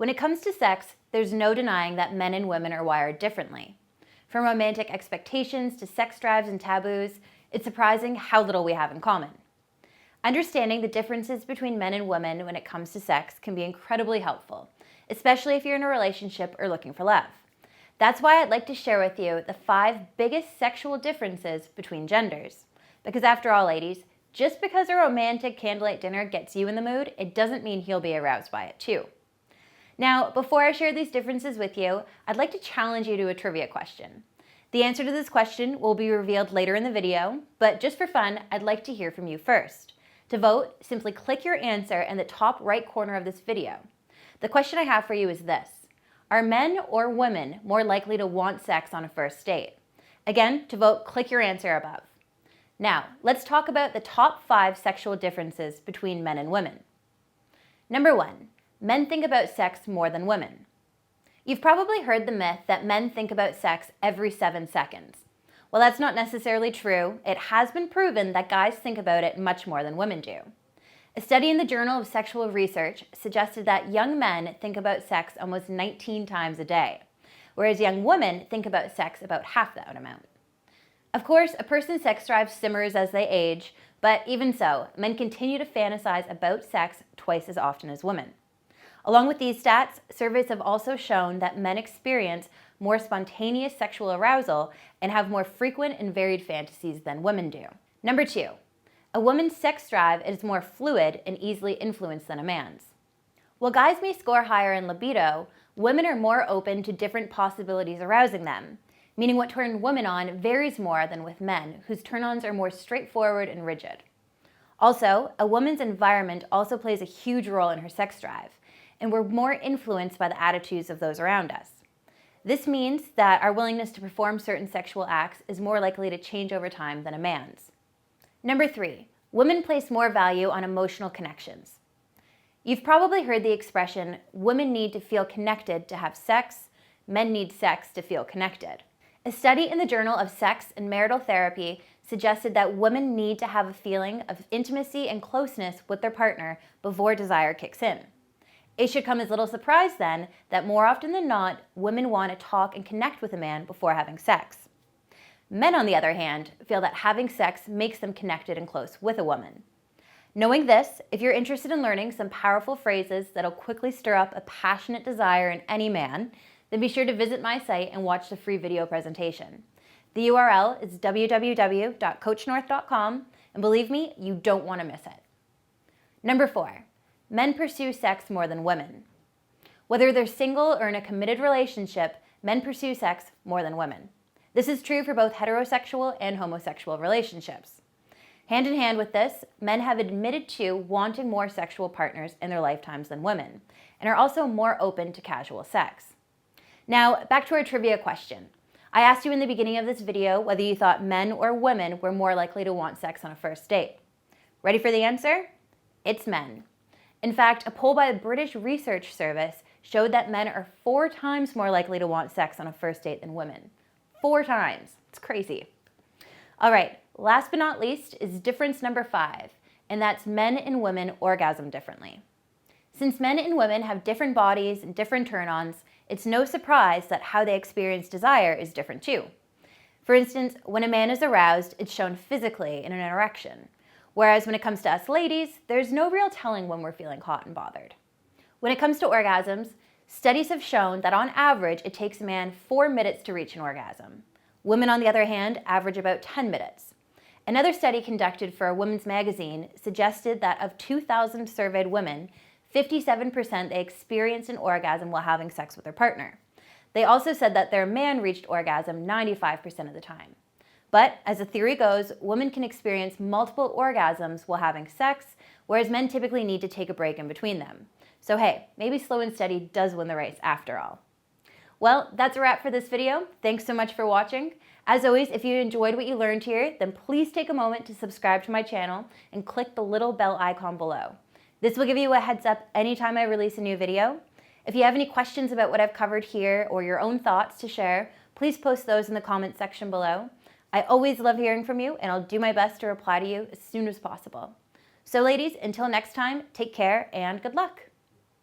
When it comes to sex, there's no denying that men and women are wired differently. From romantic expectations to sex drives and taboos, it's surprising how little we have in common. Understanding the differences between men and women when it comes to sex can be incredibly helpful, especially if you're in a relationship or looking for love. That's why I'd like to share with you the 5 biggest sexual differences between genders. Because after all, ladies, just because a romantic candlelight dinner gets you in the mood, it doesn't mean he'll be aroused by it too. Now, before I share these differences with you, I'd like to challenge you to a trivia question. The answer to this question will be revealed later in the video, but just for fun, I'd like to hear from you first. To vote, simply click your answer in the top right corner of this video. The question I have for you is this: are men or women more likely to want sex on a first date? Again, to vote, click your answer above. Now, let's talk about the top 5 sexual differences between men and women. Number 1. Men think about sex more than women. You've probably heard the myth that men think about sex every 7 seconds. While that's not necessarily true, it has been proven that guys think about it much more than women do. A study in the Journal of Sexual Research suggested that young men think about sex almost 19 times a day, whereas young women think about sex about half that amount. Of course, a person's sex drive simmers as they age, but even so, men continue to fantasize about sex twice as often as women. Along with these stats, surveys have also shown that men experience more spontaneous sexual arousal and have more frequent and varied fantasies than women do. Number 2, a woman's sex drive is more fluid and easily influenced than a man's. While guys may score higher in libido, women are more open to different possibilities arousing them, meaning what turns women on varies more than with men, whose turn-ons are more straightforward and rigid. Also, a woman's environment also plays a huge role in her sex drive, and we're more influenced by the attitudes of those around us. This means that our willingness to perform certain sexual acts is more likely to change over time than a man's. Number 3, women place more value on emotional connections. You've probably heard the expression, women need to feel connected to have sex, men need sex to feel connected. A study in the Journal of Sex and Marital Therapy suggested that women need to have a feeling of intimacy and closeness with their partner before desire kicks in. It should come as little surprise then that more often than not, women want to talk and connect with a man before having sex. Men, on the other hand, feel that having sex makes them connected and close with a woman. Knowing this, if you're interested in learning some powerful phrases that'll quickly stir up a passionate desire in any man, then be sure to visit my site and watch the free video presentation. The URL is www.coachnorth.com, and believe me, you don't want to miss it. Number 4. Men pursue sex more than women. Whether they're single or in a committed relationship, men pursue sex more than women. This is true for both heterosexual and homosexual relationships. Hand in hand with this, men have admitted to wanting more sexual partners in their lifetimes than women, and are also more open to casual sex. Now, back to our trivia question. I asked you in the beginning of this video whether you thought men or women were more likely to want sex on a first date. Ready for the answer? It's men. In fact, a poll by the British Research Service showed that men are 4 times more likely to want sex on a first date than women. 4 times. It's crazy. All right, last but not least is difference number 5, and that's men and women orgasm differently. Since men and women have different bodies and different turn-ons, it's no surprise that how they experience desire is different too. For instance, when a man is aroused, it's shown physically in an erection. Whereas when it comes to us ladies, there's no real telling when we're feeling hot and bothered. When it comes to orgasms, studies have shown that on average, it takes a man 4 minutes to reach an orgasm. Women, on the other hand, average about 10 minutes. Another study conducted for a women's magazine suggested that of 2,000 surveyed women, 57% they experienced an orgasm while having sex with their partner. They also said that their man reached orgasm 95% of the time. But as the theory goes, women can experience multiple orgasms while having sex, whereas men typically need to take a break in between them. So hey, maybe slow and steady does win the race after all. Well, that's a wrap for this video. Thanks so much for watching. As always, if you enjoyed what you learned here, then please take a moment to subscribe to my channel and click the little bell icon below. This will give you a heads up anytime I release a new video. If you have any questions about what I've covered here or your own thoughts to share, please post those in the comments section below. I always love hearing from you, and I'll do my best to reply to you as soon as possible. So ladies, until next time, take care and good luck.